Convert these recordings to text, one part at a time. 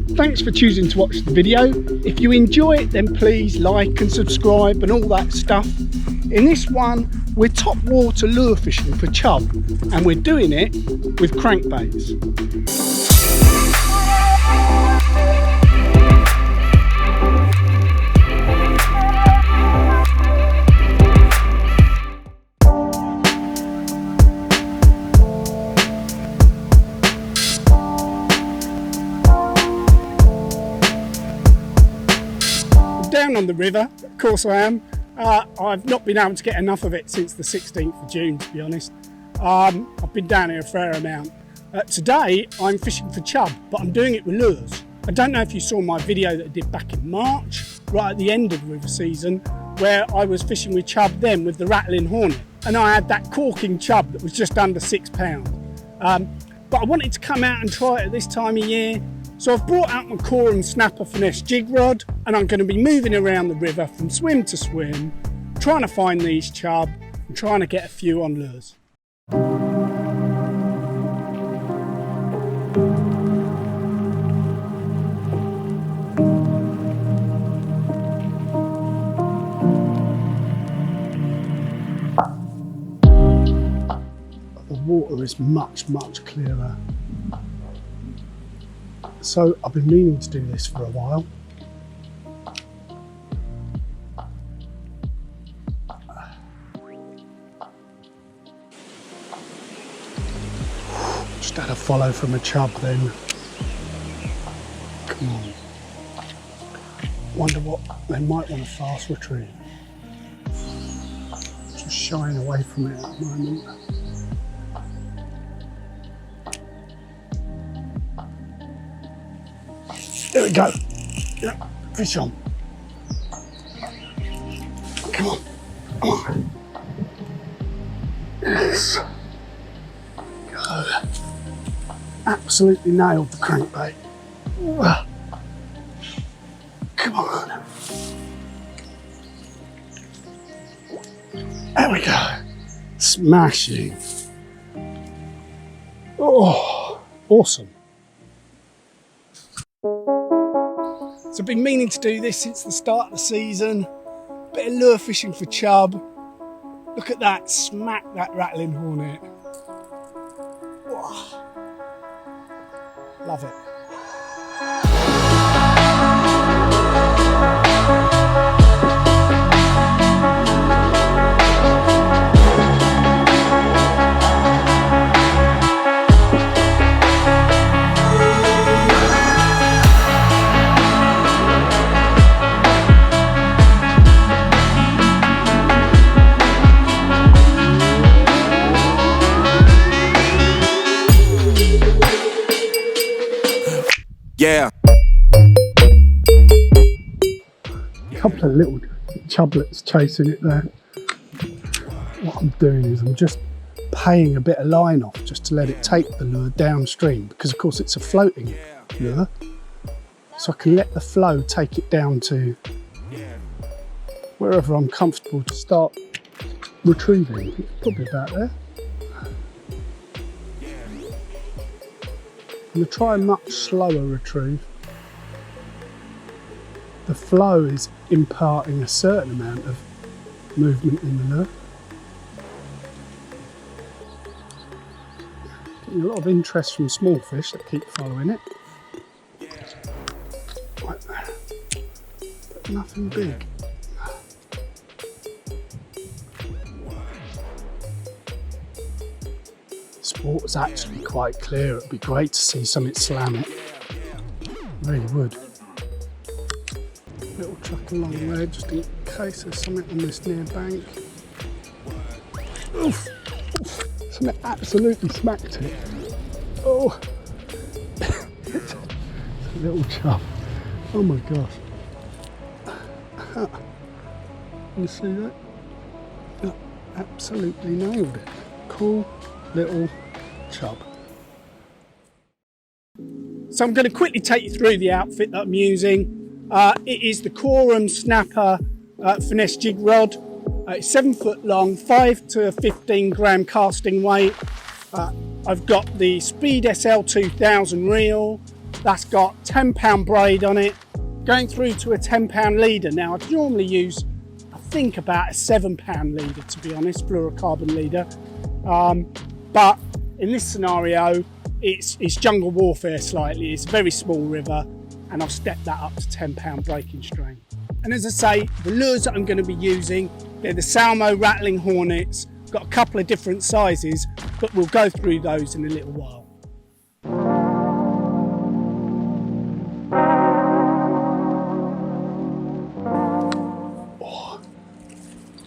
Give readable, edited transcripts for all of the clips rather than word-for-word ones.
Thanks for choosing to watch the video. If you enjoy it, then please like and subscribe and all that stuff. In this one, we're top water lure fishing for chub, and we're doing it with crankbaits. Down on the river, of course I am. I've not been able to get enough of it since the 16th of June, to be honest. I've been down here a fair amount. Today I'm fishing for chub, but I'm doing it with lures. I don't know if you saw my video that I did back in March, right at the end of the river season, where I was fishing with chub then with the Rattlin Hornet, and I had that corking chub that was just under £6. But I wanted to come out and try it at this time of year. So I've brought out my Korum Finesse Jig rod, and I'm going to be moving around the river from swim to swim, trying to find these chub and trying to get a few on lures. The water is much clearer. So I've been meaning to do this for a while. Just had a follow from a chub then. Come on. Wonder what they might want to fast retrieve. Just shying away from it at the moment. There we go. Yeah, fish on. Come on. Come on. Yes. Go. Absolutely nailed the crankbait. Come on. There we go. Smashing. Oh, awesome. So I've been meaning to do this since the start of the season. Bit of lure fishing for chub. Look at that, smack that Rattlin Hornet. Whoa. Love it. Yeah. A couple of little chublets chasing it there. What I'm doing is I'm just paying a bit of line off just to let it take the lure downstream, because of course it's a floating lure. So I can let the flow take it down to wherever I'm comfortable to start retrieving. It's probably about there. I'm going to try a much slower retrieve. The flow is imparting a certain amount of movement in the lure. Getting a lot of interest from small fish that keep following it. Right there. But nothing big. This water's actually quite clear. It'd be great to see something slam it. Really would. Little truck along there just in case there's something on this near bank. Oof! Oof. Something absolutely smacked it. Oh! It's a little chub. Oh my gosh. You see that? That absolutely nailed it. Cool little chub. So I'm going to quickly take you through the outfit that I'm using. It is the Korum Finesse Jig rod. It's 7 foot long, 5 to 15 gram casting weight. I've got the Speed SL 2000 reel, That's got 10-pound braid on it, going through to a 10-pound leader. Now I'd normally use, I think, about a 7-pound leader, to be honest, fluorocarbon leader. But in this scenario, it's jungle warfare slightly. It's a very small river, and I've stepped that up to 10-pound breaking strain. And as I say, the lures that I'm going to be using, they're the Salmo Rattlin Hornets. Got a couple of different sizes, but we'll go through those in a little while. Oh,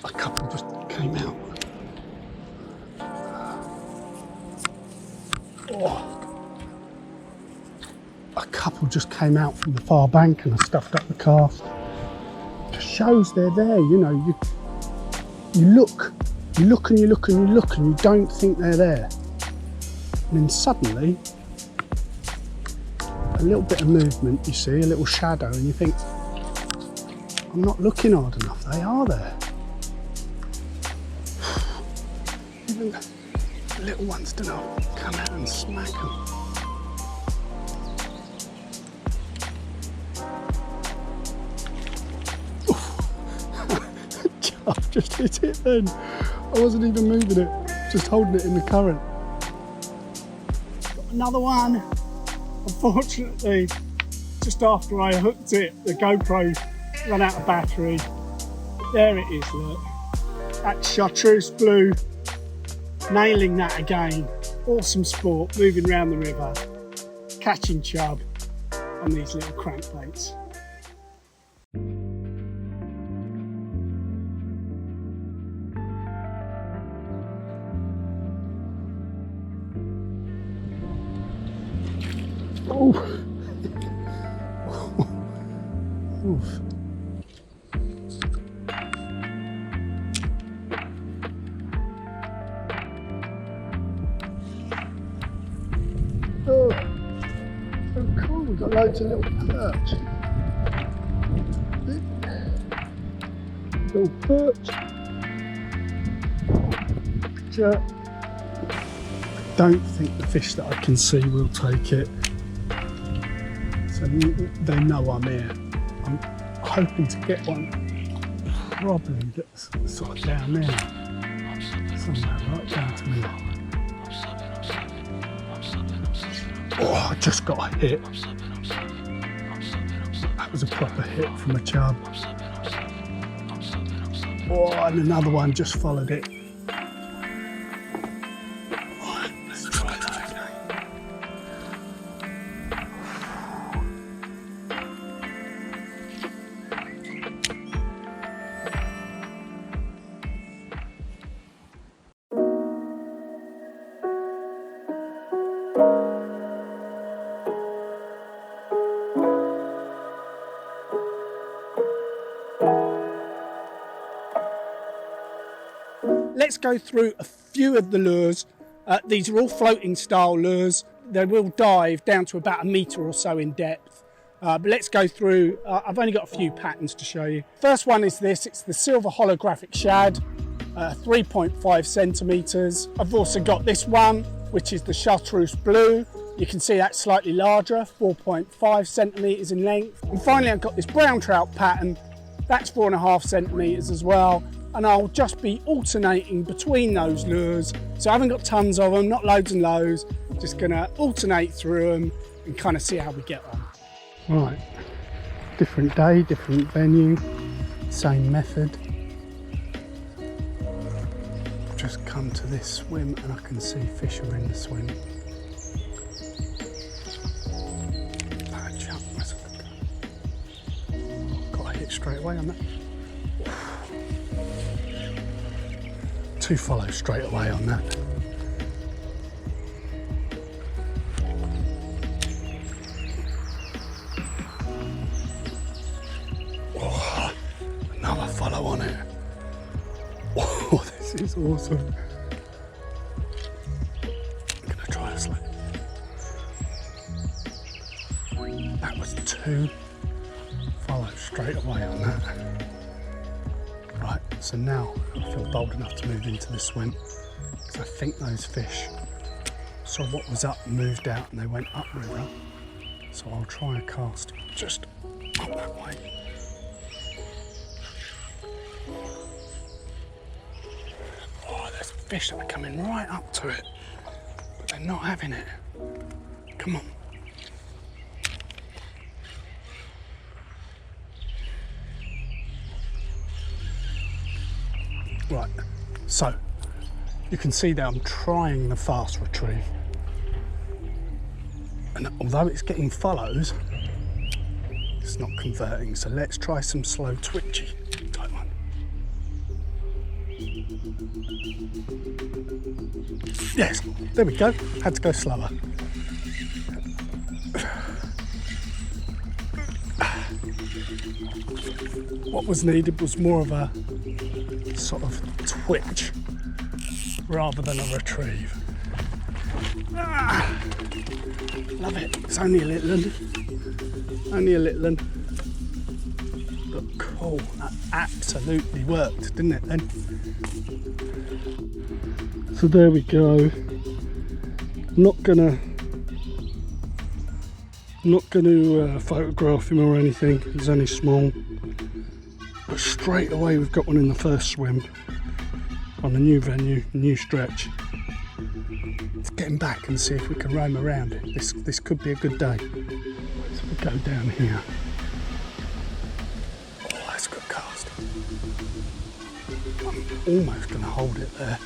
a couple just came out. Oh, a couple just came out from the far bank and I stuffed up the cast. Just shows they're there, you know. You look and you look and you look and you don't think they're there. And then suddenly, a little bit of movement, you see, a little shadow, and you think, I'm not looking hard enough, they are there. Even the little ones don't know, come out and smack them. I've just hit it then. I wasn't even moving it, just holding it in the current. Got another one. Unfortunately, just after I hooked it, the GoPro ran out of battery. There it is, look. That's chartreuse blue. Nailing that again. Awesome sport, moving around the river, catching chub on these little crankbaits. Oh. Oof. Oh, so cool, we've got loads of little perch. Little perch. I don't think the fish that I can see will take it. So they know I'm here. I'm hoping to get one, probably that's sort of down there, somewhere right down to me. Oh, I just got a hit. That was a proper hit from a chub. Oh, and another one just followed it. Let's go through a few of the lures. These are all floating style lures. They will dive down to about 1 metre or so in depth. But let's go through, I've only got a few patterns to show you. First one is this, it's the silver holographic shad, 3.5 centimetres. I've also got this one, which is the chartreuse blue. You can see that's slightly larger, 4.5 centimetres in length. And finally I've got this brown trout pattern, that's 4.5 centimetres as well. And I'll just be alternating between those lures. So I haven't got tons of them, not loads and loads, just gonna alternate through them and kind of see how we get on. Right, different day, different venue, same method. Just come to this swim and I can see fish are in the swim. Got a hit straight away on that. 2 follows straight away on that. Oh, another follow on it. Oh, this is awesome. I'm gonna try this one. That was 2 follows straight away on that. Right, so now I feel bold enough to move into the swim because I think those fish saw what was up and moved out and they went upriver. So I'll try a cast just up that way. Oh, there's fish that are coming right up to it, but they're not having it. Come on. Right, so you can see that I'm trying the fast retrieve, and although it's getting follows, it's not converting. So let's try some slow twitchy type one. Yes, there we go. Had to go slower. What was needed was more of a sort of twitch rather than a retrieve. Ah, love it. It's only a little one. Only a little one. But cool. That absolutely worked, didn't it then? So there we go. Not gonna photograph him or anything. He's only small. But straight away we've got one in the first swim on a new venue, new stretch. Let's get him back and see if we can roam around it. This could be a good day. So we go down here. Oh, that's a good cast. I'm almost going to hold it there.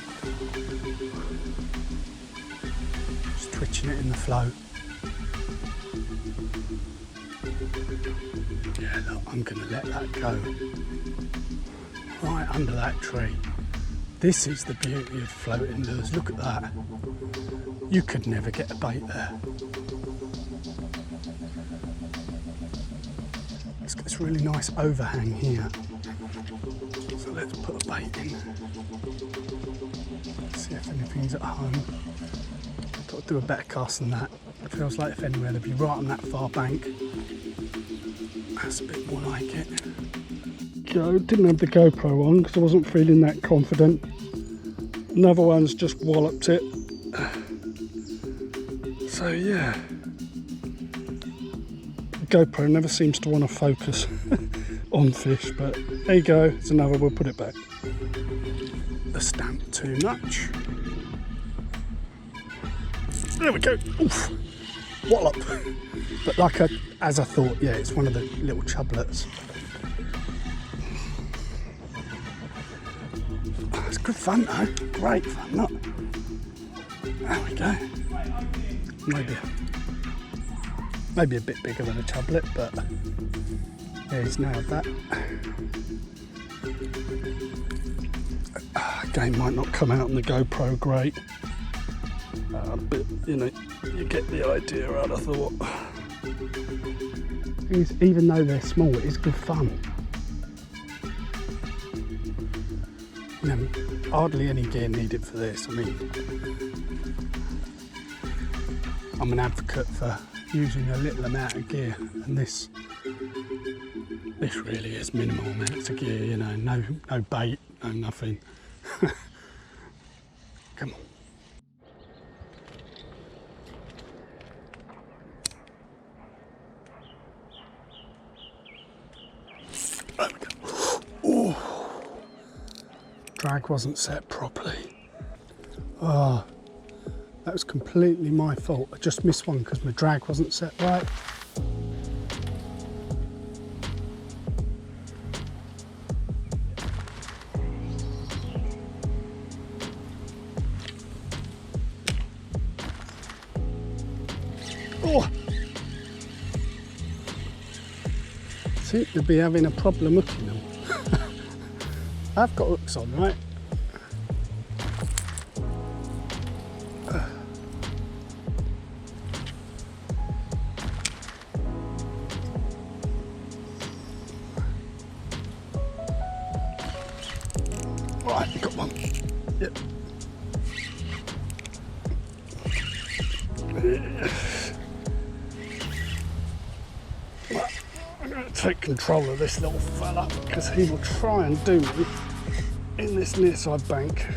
Just twitching it in the flow. Yeah, look, I'm going to let that go. Right under that tree. This is the beauty of floating lures. Look at that. You could never get a bait there. It's got this really nice overhang here. So let's put a bait in. See if anything's at home. Got to do a better cast than that. It feels like if anywhere they'd be right on that far bank. That's a bit more like it. Go, didn't have the GoPro on because I wasn't feeling that confident. Another one's just walloped it. So yeah, the GoPro never seems to want to focus on fish, but there you go, it's another, we'll put it back. The stamp too much. There we go. Oof. Wallop. But as I thought, yeah, it's one of the little chublets. Oh, it's good fun though, great fun, look. There we go. Maybe a bit bigger than a chublet, but yeah, he's nailed that. Game might not come out on the GoPro great, but you know, you get the idea, I'd have thought. Even though they're small, it is good fun. You know, hardly any gear needed for this. I mean, I'm an advocate for using a little amount of gear, and this really is minimal amounts of gear, you know, no bait, no nothing. Come on. Ooh. Drag wasn't set properly. Oh, that was completely my fault. I just missed one because my drag wasn't set right. Oh. Seem to be having a problem hooking them. I've got hooks on, right? Right, got one. Yep. I'm going to take control of this little fella because he will try and do me in this near side bank.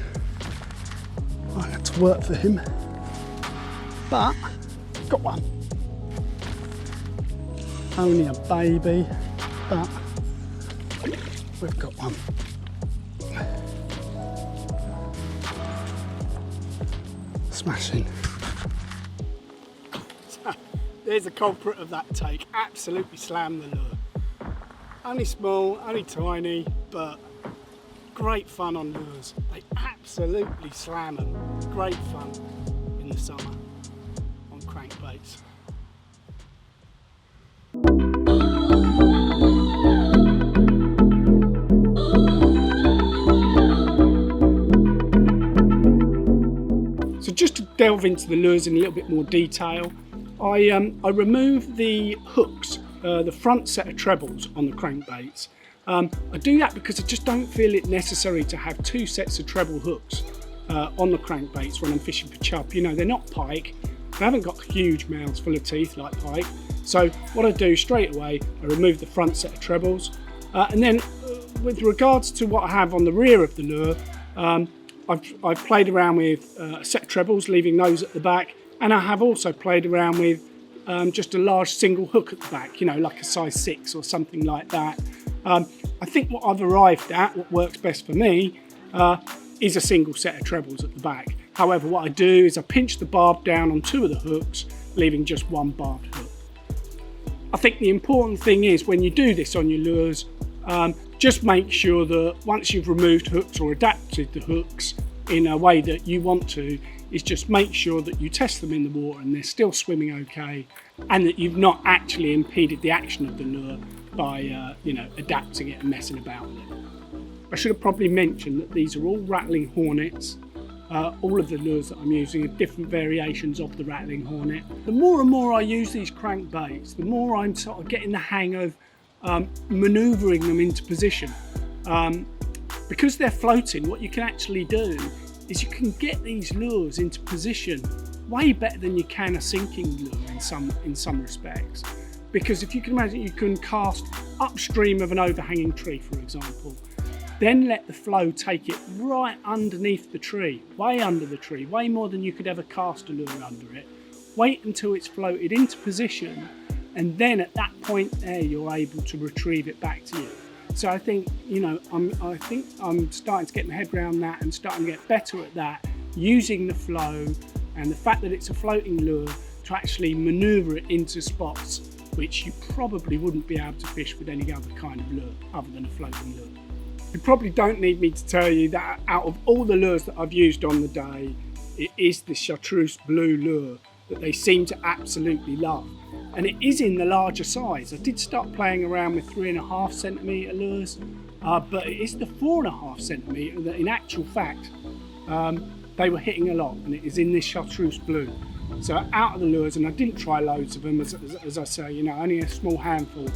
I had to work for him, but got one. only a baby, but we've got one. Smashing. So, there's the culprit of that take. Absolutely slammed the lure. Only small, only tiny, but great fun on lures. They absolutely slam them. Great fun in the summer on crankbaits. So just to delve into the lures in a little bit more detail, I remove the hooks, the front set of trebles on the crankbaits. I do that because I just don't feel it necessary to have two sets of treble hooks on the crankbaits when I'm fishing for chub. You know, they're not pike, they haven't got huge mouths full of teeth like pike. So what I do straight away, I remove the front set of trebles, and then with regards to what I have on the rear of the lure, I've played around with a set of trebles, leaving those at the back, and I have also played around with just a large single hook at the back, you know, like a size 6 or something like that. I think what I've arrived at, what works best for me, is a single set of trebles at the back. However, what I do is I pinch the barb down on 2 of the hooks, leaving just 1 barbed hook. I think the important thing is when you do this on your lures, just make sure that once you've removed hooks or adapted the hooks in a way that you want to, is just make sure that you test them in the water and they're still swimming okay, and that you've not actually impeded the action of the lure by you know, adapting it and messing about with it. I should have probably mentioned that these are all Rattling Hornets. All of the lures that I'm using are different variations of the Rattling Hornet. The more and more I use these crankbaits, the more I'm sort of getting the hang of manoeuvring them into position. Because they're floating, what you can actually do is you can get these lures into position way better than you can a sinking lure in some respects. Because if you can imagine, you can cast upstream of an overhanging tree, for example, then let the flow take it right underneath the tree, way under the tree, way more than you could ever cast a lure under it. Wait until it's floated into position, and then at that point there, you're able to retrieve it back to you. So I think, you know, I think I'm starting to get my head around that and starting to get better at that, using the flow and the fact that it's a floating lure to actually manoeuvre it into spots which you probably wouldn't be able to fish with any other kind of lure other than a floating lure. You probably don't need me to tell you that out of all the lures that I've used on the day, it is the chartreuse blue lure that they seem to absolutely love. And it is in the larger size. I did start playing around with 3.5 centimetre lures, but it is the 4.5 centimetre that in actual fact, they were hitting a lot, and it is in this chartreuse blue. So out of the lures, and I didn't try loads of them, as I say, you know, only a small handful,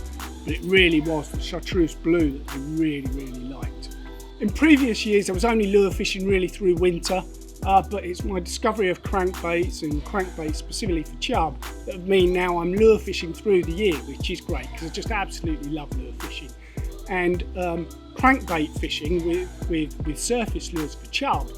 but it really was the chartreuse blue that I really, really liked. In previous years, I was only lure fishing really through winter, but it's my discovery of crankbaits and crankbaits specifically for chub that mean now I'm lure fishing through the year, which is great because I just absolutely love lure fishing. And crankbait fishing with surface lures for chub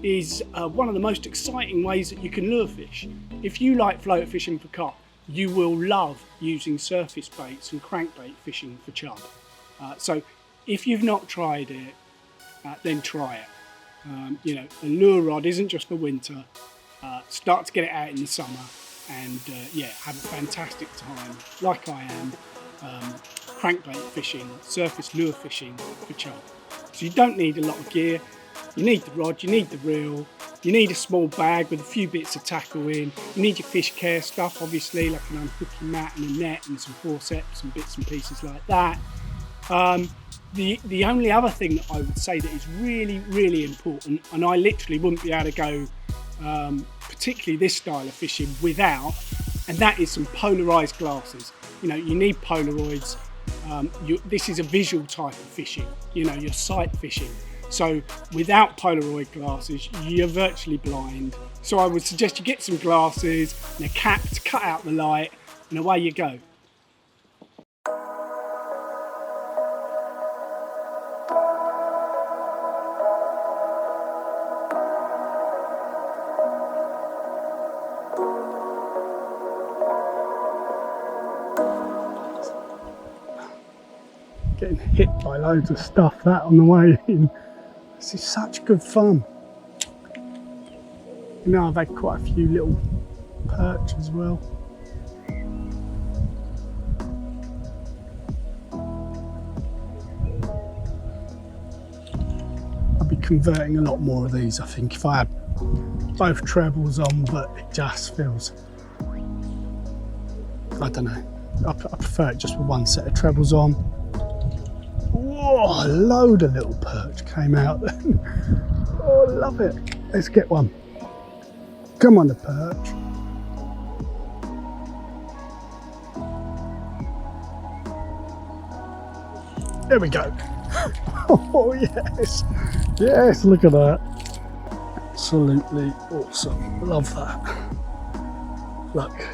is one of the most exciting ways that you can lure fish. If you like float fishing for carp, you will love using surface baits and crankbait fishing for chub. So if you've not tried it, then try it. You know, a lure rod isn't just for winter. Start to get it out in the summer and yeah, have a fantastic time, like I am, crankbait fishing, surface lure fishing for chub. So you don't need a lot of gear. You need the rod, you need the reel, you need a small bag with a few bits of tackle in, you need your fish care stuff, obviously, like an unhooking mat and a net and some forceps and bits and pieces like that. The only other thing that I would say that is really, really important, and I literally wouldn't be able to go particularly this style of fishing without, and that is some polarized glasses. You know, you need Polaroids. This is a visual type of fishing, you know, you're sight fishing. So without Polaroid glasses, you're virtually blind. So I would suggest you get some glasses and a cap to cut out the light, and away you go. Getting hit by loads of stuff that on the way in. This is such good fun. You know, I've had quite a few little perch as well. I'll be converting a lot more of these, I think, if I had both trebles on, but it just feels, I don't know, I prefer it just with one set of trebles on. Whoa, a load of little perch came out then. Oh, I love it. Let's get one. Come on, the perch. There we go. Oh yes, yes, look at that. Absolutely awesome. Love that. Look.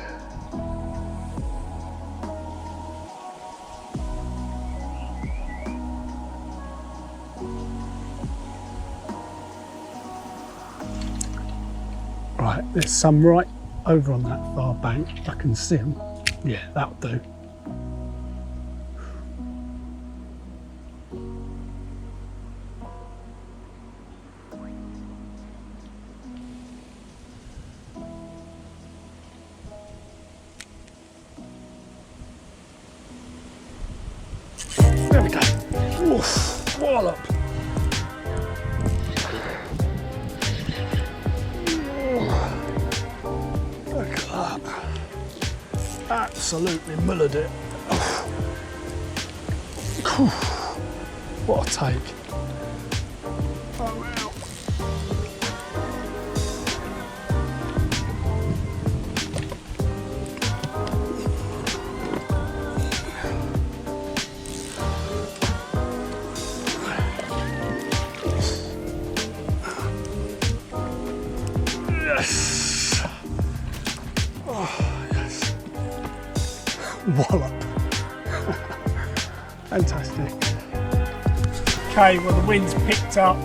Right, there's some right over on that far bank. I can see them. Yeah, that'll do. There we go. Oof, wallop. Look at that. Absolutely mullered it. What a take. Oh, wow. Yes. Oh, yes. Wallop. Fantastic. Okay, well the wind's picked up,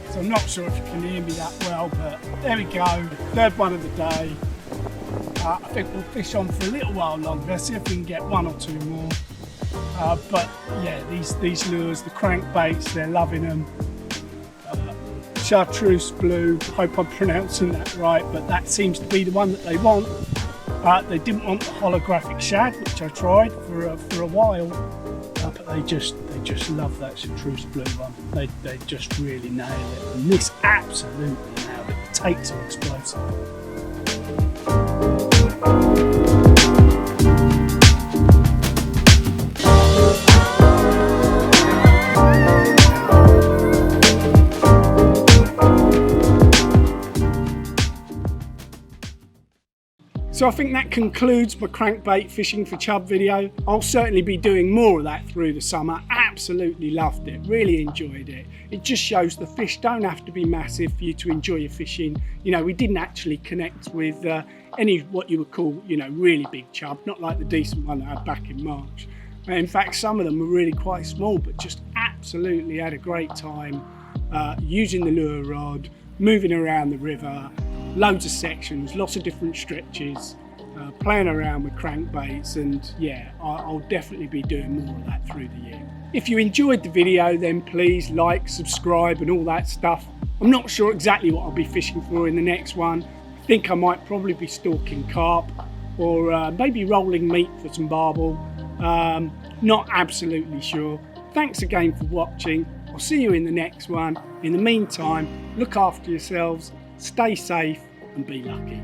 so I'm not sure if you can hear me that well, but there we go. Third one of the day. I think we'll fish on for a little while longer, see if we can get one or two more. But yeah, these lures, the crankbaits, they're loving them. Chartreuse blue, hope I'm pronouncing that right, but that seems to be the one that they want. They didn't want the holographic shad, which I tried for a while, but they just love that chartreuse blue one. They just really nail it, and this absolutely nailed it. The takes are explosive. So I think that concludes my crankbait fishing for chub video. I'll certainly be doing more of that through the summer. Absolutely loved it, really enjoyed it. It just shows the fish don't have to be massive for you to enjoy your fishing. You know, we didn't actually connect with any what you would call, you know, really big chub, not like the decent one I had back in March. In fact, some of them were really quite small, but just absolutely had a great time using the lure rod, moving around the river. Loads of sections, lots of different stretches, playing around with crankbaits, and yeah, I'll definitely be doing more of that through the year. If you enjoyed the video, then please like, subscribe and all that stuff. I'm not sure exactly what I'll be fishing for in the next one. I think I might probably be stalking carp or maybe rolling meat for some barbel. Not absolutely sure. Thanks again for watching. I'll see you in the next one. In the meantime, look after yourselves, stay safe and be lucky.